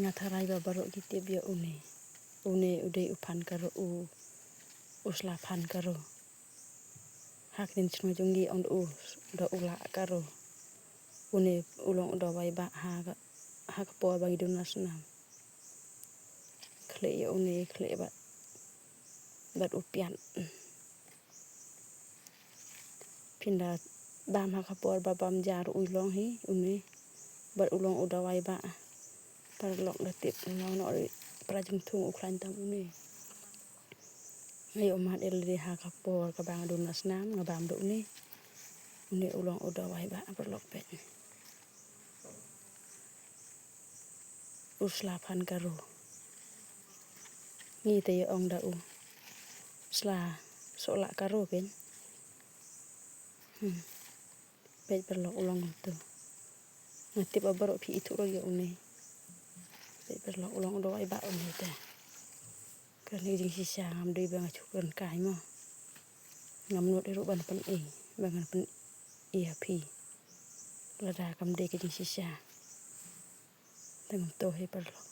ngatarai babaro kiti bia une ude upan karo usla pan karo hakin chno jongi on do ula karo une ulong do wai ba ha ka po bagi dunas nam khle une khle bat upian pinda bam ha ka po babam jar ulong hi une bat ulong do wai ba par lok da tip no pra jung thung uklan tam une ngai omat el ha ka po ka bang dunas nam ngabam do une ulong do wai ba par lok pe usla pan karo ngi te ong da sla sola karo pen pe per lok ulong tu ngati babaro pi itu ro ye une pe per lok ulong do ai ba une ta kan ni jing sisa ngam dei bang chukan kai mo ngam no de ro ban pen bangan pen ERP lada kam dei ke jing sisa tengam to he per lok